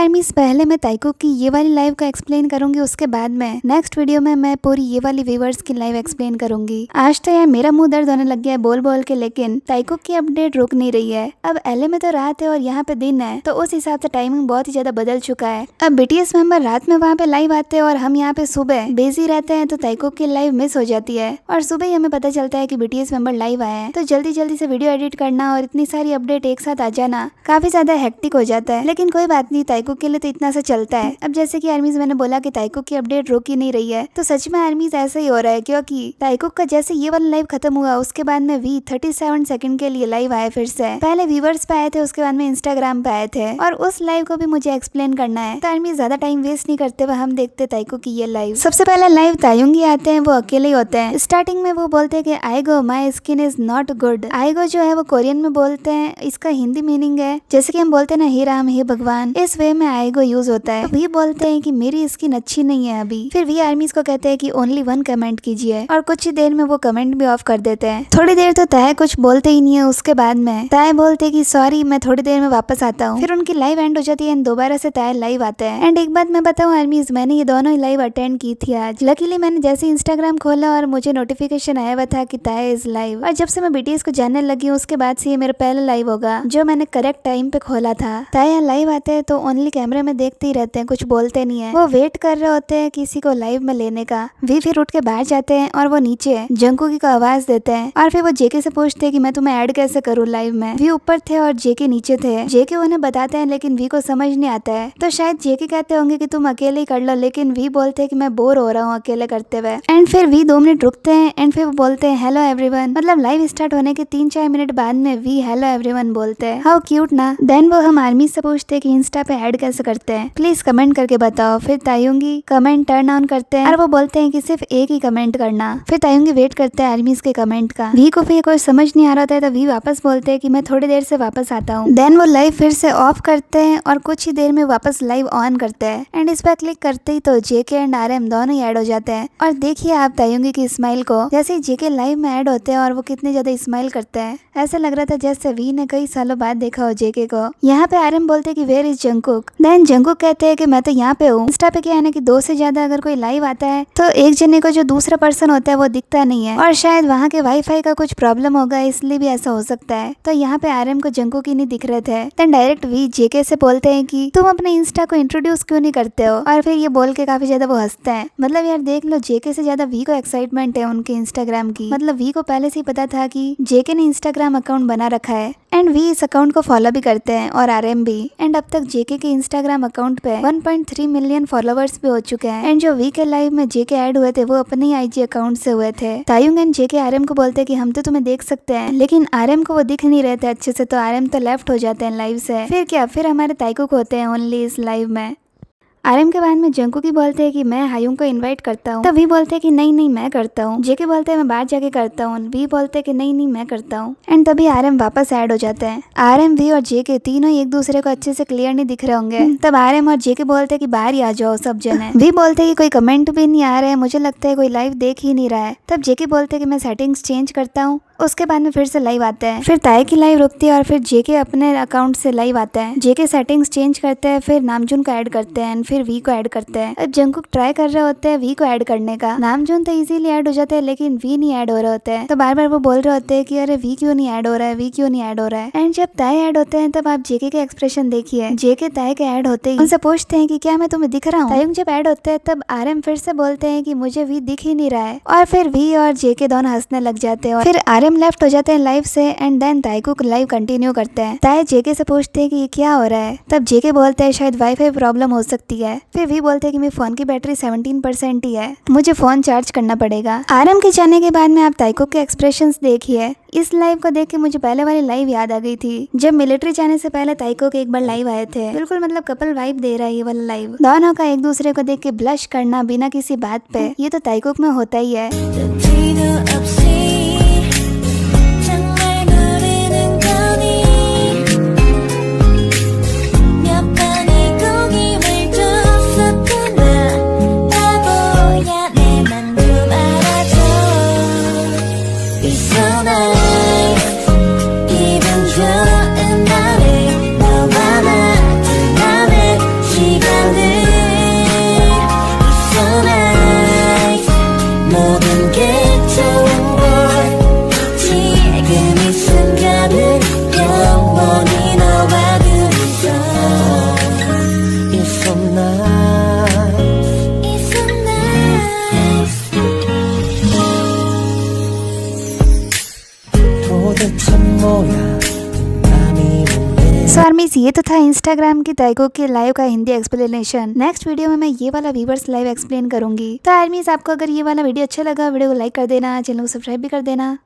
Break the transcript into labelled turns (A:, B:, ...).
A: आर्मीज पहले मैं ताइकुक की ये वाली लाइव का एक्सप्लेन करूंगी, उसके बाद में नेक्स्ट वीडियो में मैं पूरी ये वाली व्यूअर्स की लाइव एक्सप्लेन करूंगी। आज तो यार मेरा मुंह दर्द होने लग गया है बोल बोल के, लेकिन ताइकुक की अपडेट रुक नहीं रही है। अब एलए में तो रात है और यहाँ पे दिन है, तो उस हिसाब से टाइमिंग बहुत ही ज्यादा बदल चुका है। अब बीटीएस मेंबर रात में वहाँ पे लाइव आते हैं और हम यहाँ पे सुबह बिजी रहते हैं, तो ताइकुक की लाइव मिस हो जाती है और सुबह ही हमें पता चलता है कि बीटीएस मेंबर लाइव आए हैं। तो जल्दी जल्दी से वीडियो एडिट करना और इतनी सारी अपडेट एक साथ आ जाना काफी ज्यादा हेक्टिक हो जाता है, लेकिन कोई बात नहीं, ताइकुक के लिए तो इतना सा चलता है। अब जैसे कि आर्मीज मैंने बोला कि ताइकुक की अपडेट रुक ही नहीं रही है, तो सच में आर्मीज ऐसा ही हो रहा है, क्योंकि ताइकुक का जैसे ये वाला लाइव खत्म हुआ उसके बाद में वी 37 सेकंड के लिए लाइव आए फिर से। पहले व्यूअर्स पे आए थे, उसके बाद में इंस्टाग्राम पे आए थे और उस लाइव को भी मुझे एक्सप्लेन करना है। तो आर्मी ज्यादा टाइम वेस्ट नहीं करते हुए हम देखते ताइकुक की ये लाइव। सबसे पहले लाइव तायुंगी आते हैं, वो अकेले ही होते हैं। स्टार्टिंग में वो बोलते हैं कि आएगो my skin is not good. आएगो जो है वो कोरियन में बोलते हैं, इसका हिंदी मीनिंग है जैसे कि हम बोलते हैं ना हे राम हे भगवान, इस वे में आएगो यूज होता है। वी बोलते हैं कि मेरी स्किन अच्छी नहीं है अभी। फिर वी आर्मीज को कहते हैं कि ओनली 1 कमेंट कीजिए और कुछ ही देर में वो कमेंट भी ऑफ कर देते हैं। थोड़ी देर तो ताय कुछ बोलते ही नहीं है, उसके बाद में ताय बोलते हैं कि सॉरी मैं थोड़ी देर में वापस आता हूँ। फिर उनकी लाइव एंड हो जाती है एंड दोबारा से ताय लाइव आते हैं। एंड एक बात मैं बताऊँ आर्मीज, मैंने ये दोनों ही लाइव अटेंड की थी आज। लकीली मैंने जैसे इंस्टाग्राम खोला और मुझे नोटिफिकेशन आया हुआ था कि ताय इज लाइव, और जब से मैं बीटीएस को जानने लगी हूँ उसके बाद से ये मेरा पहला लाइव होगा जो मैंने करेक्ट टाइम पे खोला था। ताय लाइव आते हैं तो ओनली कैमरे में देखते ही रहते हैं, कुछ बोलते नहीं है। वो वेट कर रहे होते हैं किसी को लाइव में लेने का। वी फिर उठ के बाहर जाते हैं और वो नीचे जंकुकी को आवाज देते हैं और फिर वो जेके से पूछते हैं कि मैं तुम्हें ऐड कैसे करूँ लाइव में। वी ऊपर थे और जेके नीचे थे। जेके उन्हें बताते हैं लेकिन वी को समझ नहीं आता है, तो शायद जेके कहते होंगे कि तुम अकेले ही कर लो, लेकिन वी बोलते हैं कि मैं बोर हो रहा हूँ अकेले करते हुए। एंड फिर वी 2 मिनट रुकते हैं एंड फिर वो बोलते हैं हेलो एवरीवन। मतलब लाइव स्टार्ट होने के 3-4 मिनट बाद में वी हेलो एवरीवन बोलते हैं। हाउ क्यूट ना। देन वो हम आर्मी से पूछते हैं कि इंस्टा पे ऐड कैसे करते हैं, प्लीज कमेंट करके बताओ। फिर तायुंगी कमेंट टर्न ऑन करते हैं और वो बोलते हैं कि सिर्फ एक ही कमेंट करना। फिर तायुंगी वेट करते हैं आर्मीज के कमेंट का। वी को फिर कोई समझ नहीं आ रहा था, तो वी वापस बोलते हैं कि मैं थोड़ी देर से वापस आता हूँ। देन वो लाइव फिर से ऑफ करते हैं और कुछ ही देर में वापस लाइव ऑन करते हैं एंड इस पर क्लिक करते ही तो जेके एंड आरएम दोनों ही ऐड हो जाते हैं। और देखिए आप तायुंगी की स्माइल को, जैसे ही जेके लाइव में ऐड होते हैं और वो कितने ज्यादा स्माइल करते हैं, ऐसा लग रहा था जैसे वी ने कई सालों बाद देखा हो जेके को। यहाँ पे आरएम बोलते हैं कि where is Jungkook. Then Jungkook कहते हैं कि मैं तो यहाँ पे हूँ। इंस्टा पे क्या है ना कि 2 से ज्यादा अगर कोई लाइव आता है तो एक जने को जो दूसरा पर्सन होता है वो दिखता नहीं है, और शायद वहाँ के वाईफाई का कुछ प्रॉब्लम होगा इसलिए भी ऐसा हो सकता है। तो यहाँ पे आरएम को जंकुक ही नहीं दिख रहे थे। देन डायरेक्ट वी जेके से बोलते हैं कि तुम अपने इंस्टा को इंट्रोड्यूस क्यों नहीं करते हो, और फिर ये बोल के काफी ज्यादा वो हंसते हैं। मतलब यार देख लो, जेके से ज्यादा वी को एक्साइटमेंट है उनके इंस्टाग्राम की। मतलब वी को पहले से ही पता था कि जेके ने इंस्टाग्राम अकाउंट बना रखा है एंड वी इस अकाउंट को फॉलो भी करते हैं और आरएम भी। एंड अब तक जेके के इंस्टाग्राम अकाउंट पे 1.3 मिलियन फॉलोवर्स भी हो चुके हैं। एंड जो वी के लाइव में जेके ऐड हुए थे वो अपने ही आईजी अकाउंट से हुए थे। तायुंग एंड जेके आरएम को बोलते हैं कि हम तो तुम्हें देख सकते हैं, लेकिन आरएम को वो दिख नहीं रहे थे अच्छे से, तो आरएम तो लेफ्ट हो जाते हैं लाइव से। फिर क्या, फिर हमारे ताइकुक होते हैं ओनली इस लाइव में। आरएम के बाद में जंकुकी बोलते हैं कि मैं हायुंग को इनवाइट करता हूँ, तब वी बोलते हैं कि नहीं नहीं मैं करता हूँ। जेके बोलते हैं मैं बाहर जाके करता हूँ। वी बोलते हैं कि नहीं नहीं मैं करता हूँ। एंड तभी आरएम वापस ऐड हो जाते हैं। आरएम, वी और जेके तीनों एक दूसरे को अच्छे से क्लियर नहीं दिख रहे होंगे। तब आरएम और जेके बोलते हैं कि बाहर ही आ जाओ सब जने। वी बोलते हैं कि कोई कमेंट भी नहीं आ रहा है, मुझे लगता है कोई लाइव देख ही नहीं रहा है। तब जेके बोलते हैं कि मैं सेटिंग्स चेंज करता हूँ। उसके बाद में फिर से लाइव आते हैं। फिर ताय की लाइव रुकती है और फिर जेके अपने अकाउंट से लाइव आता है। जेके सेटिंग्स चेंज करते हैं, फिर नामजून को ऐड करते हैं, फिर वी को ऐड करते हैं। अब जंकुक ट्राई कर रहे होते हैं वी को ऐड करने का। नामजून तो इजीली ऐड हो जाते हैं लेकिन वी नहीं ऐड हो रहे होते हैं, तो बार बार वो बोल रहे होते हैं कि अरे वी क्यों नहीं ऐड हो रहा है, वी क्यों नहीं ऐड हो रहा है। एंड जब ताय ऐड होते हैं तब आप जेके के एक्सप्रेशन देखिए। जेके ताय के ऐड होते ही उनसे पूछते हैं कि क्या मैं तुम्हें दिख रहा हूँ। तायुंग जब ऐड होते हैं तब आरएम फिर से बोलते हैं कि मुझे वी दिख ही नहीं रहा है, और फिर वी और जेके दोनों हंसने लग जाते हैं और फिर आरएम लेफ्ट हो जाते हैं लाइव से। एंड देन ताइकुक लाइव कंटिन्यू करते हैं। ताय जेके से पूछते हैं कि ये क्या हो रहा है, तब जेके बोलते हैं शायद वाईफाई प्रॉब्लम हो सकती है। फिर वी बोलते हैं कि मेरे फोन की बैटरी 17% ही है, मुझे फोन चार्ज करना पड़ेगा। आरएम के जाने के बाद में आप ताइकुक के एक्सप्रेशंस देखिए। इस लाइव को देख के मुझे पहले वाली लाइव याद आ गई थी जब मिलिट्री जाने से पहले ताइकुक एक बार लाइव आए थे। बिल्कुल मतलब कपल वाइब दे रहा है ये वाला लाइव। दोनों का एक दूसरे को देख के ब्लश करना बिना किसी बात पे, ये तो ताइकुक में होता ही है।
B: 지금 이 순간을 영원히 너와 둘이서 It's so nice
C: It's so nice.
B: 도대체 뭐야 밤이 오네
A: सो आर्मीज ये तो था इंस्टाग्राम की ताइको के लाइव का हिंदी एक्सप्लेनेशन। नेक्स्ट वीडियो में मैं ये वाला व्यूवर्स लाइव एक्सप्लेन करूंगी। तो आर्मीज आपको अगर ये वाला वीडियो अच्छा लगा वीडियो को लाइक कर देना, चैनल को सब्सक्राइब भी कर देना।